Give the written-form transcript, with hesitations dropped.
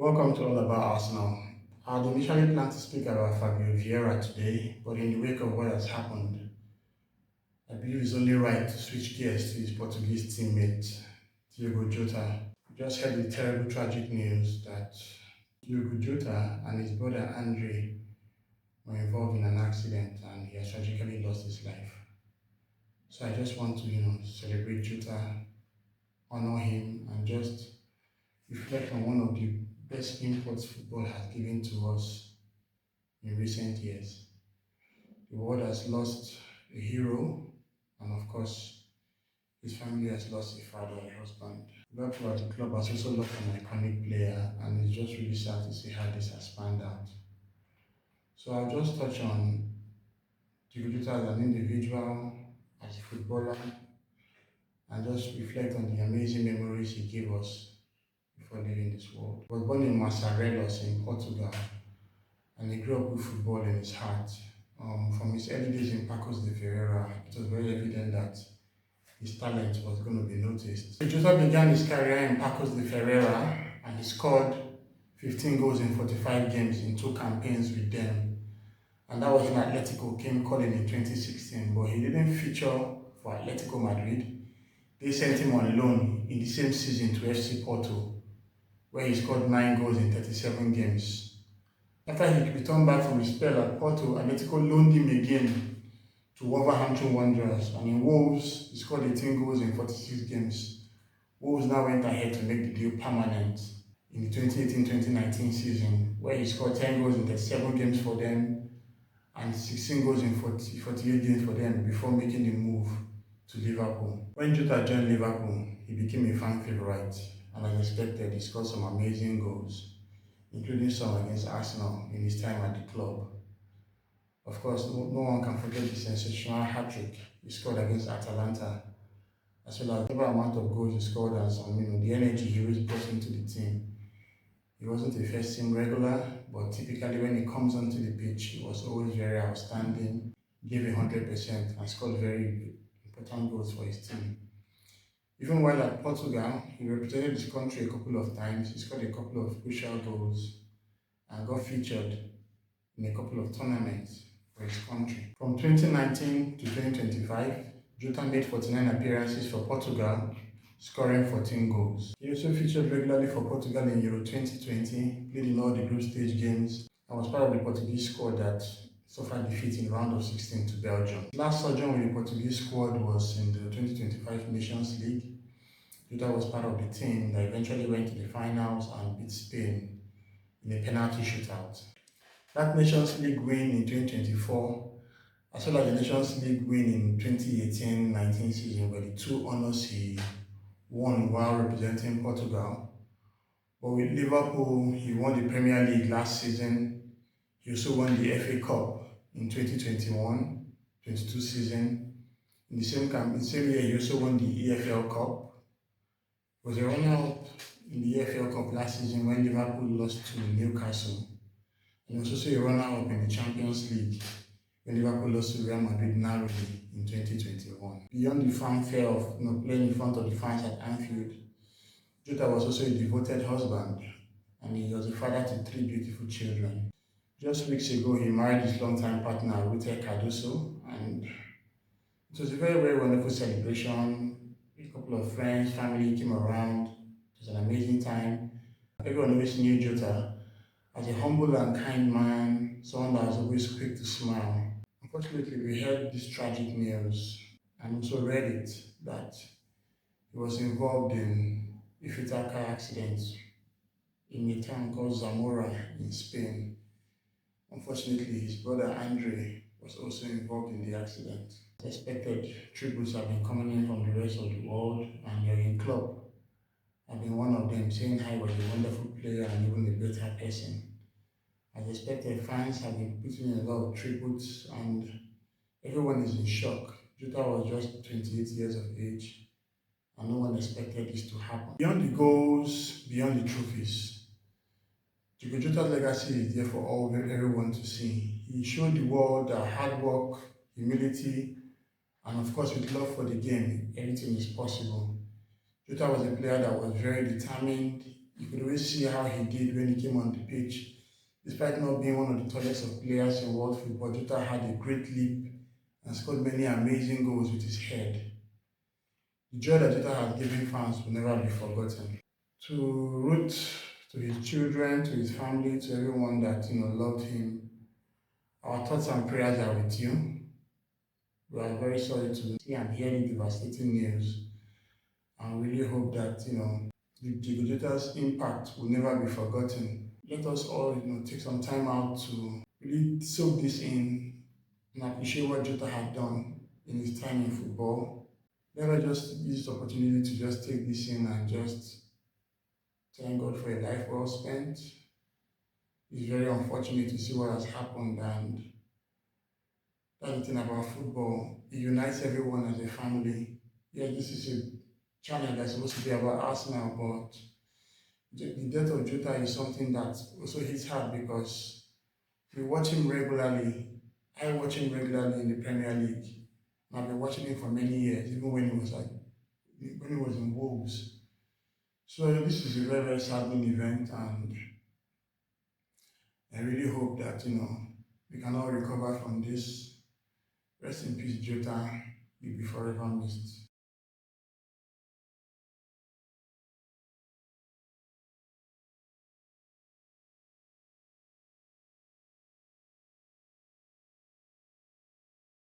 Welcome to All About Arsenal. I had initially planned to speak about Fabio Vieira today, but in the wake of what has happened, I believe it's only right to switch gears to his Portuguese teammate, Diogo Jota. We just heard the terrible tragic news that Diogo Jota and his brother Andre were involved in an accident and he has tragically lost his life. So I just want to, celebrate Jota, honor him, and just reflect on one of the best imports football has given to us in recent years. The world has lost a hero, and of course, his family has lost a father and husband. Liverpool as a club has also lost an iconic player, and it's just really sad to see how this has panned out. So I'll just touch on Diogo Jota as an individual, as a footballer, and just reflect on the amazing memories he gave us before leaving this world. He was born in Morelos in Portugal, and he grew up with football in his heart. From his early days in Pacos de Ferreira, it was very evident that his talent was going to be noticed. Jota began his career in Pacos de Ferreira, and he scored 15 goals in 45 games in 2 campaigns with them. And that was when Atletico came calling in 2016, but he didn't feature for Atletico Madrid. They sent him on loan in the same season to FC Porto, where he scored 9 goals in 37 games. After he returned back from his spell at Porto, Atletico loaned him again to Wolverhampton Wanderers, and in Wolves, he scored 18 goals in 46 games. Wolves now went ahead to make the deal permanent in the 2018-2019 season, where he scored 10 goals in 37 games for them and 16 goals in 48 games for them before making the move to Liverpool. When Jota joined Liverpool, he became a fan favourite, and as expected, he scored some amazing goals, including some against Arsenal in his time at the club. Of course, no one can forget the sensational hat-trick he scored against Atalanta, as well as the amount of goals he scored and the energy he always brought into the team. He wasn't a first-team regular, but typically when he comes onto the pitch, he was always very outstanding, gave 100%, and scored very important goals for his team. Even while at Portugal, he represented his country a couple of times. He scored a couple of crucial goals and got featured in a couple of tournaments for his country. From 2019 to 2025, Jota made 49 appearances for Portugal, scoring 14 goals. He also featured regularly for Portugal in Euro 2020, played in all the group stage games, and was part of the Portuguese squad that suffered defeat in round of 16 to Belgium. His last sojourn with the Portuguese squad was in the 2025 Nations League. Jota was part of the team that eventually went to the finals and beat Spain in a penalty shootout. That Nations League win in 2024, as well as the Nations League win in 2018-19 season, were the 2 honours he won while representing Portugal. But with Liverpool, he won the Premier League last season. He also won the FA Cup in 2021-22 season. In the same year, he also won the EFL Cup. He was a runner-up in the EFL Cup last season when Liverpool lost to Newcastle. And he was also a runner-up in the Champions League when Liverpool lost to Real Madrid narrowly in 2021. Beyond the fanfare of playing in front of the fans at Anfield, Jota was also a devoted husband, and he was a father to 3 beautiful children. Just weeks ago, he married his longtime partner, Rute Cardoso, and it was a very, very wonderful celebration. A couple of friends, family came around. It was an amazing time. Everyone always knew Jota as a humble and kind man, someone that was always quick to smile. Unfortunately, we heard this tragic news and also read it that he was involved in a fatal car accident in a town called Zamora in Spain. Unfortunately, his brother Andre was also involved in the accident. As expected, tributes have been coming in from the rest of the world, and Jurgen Klopp have been one of them, saying how he was a wonderful player and even a better person. As expected, fans have been putting in a lot of tributes, and everyone is in shock. Jota was just 28 years of age, and no one expected this to happen. Beyond the goals, beyond the trophies, Diogo Jota's legacy is there for everyone to see. He showed the world that hard work, humility, and of course with love for the game, anything is possible. Jota was a player that was very determined, You could always see how he did when he came on the pitch. Despite not being one of the tallest of players in world football, Jota had a great leap and scored many amazing goals with his head. The joy that Jota has given fans will never be forgotten. To root to his children, to his family, to everyone that loved him, our thoughts and prayers are with you. We are very sorry to see and hear the devastating news, and really hope that the Jota's impact will never be forgotten. Let us all take some time out to really soak this in and appreciate what Jota had done in his time in football. Let us just use the opportunity to just take this in and just thank God for a life well spent. It's very unfortunate to see what has happened, and that's the thing about football. It unites everyone as a family. Yeah, this is a channel that's supposed to be about Arsenal, but the death of Jota is something that also hits hard because we watch him regularly. I watch him regularly in the Premier League. And I've been watching him for many years, even when he was in Wolves. So this is a very, very saddening event, and I really hope that we can all recover from this. Rest in peace, Jota. You'll be forever missed.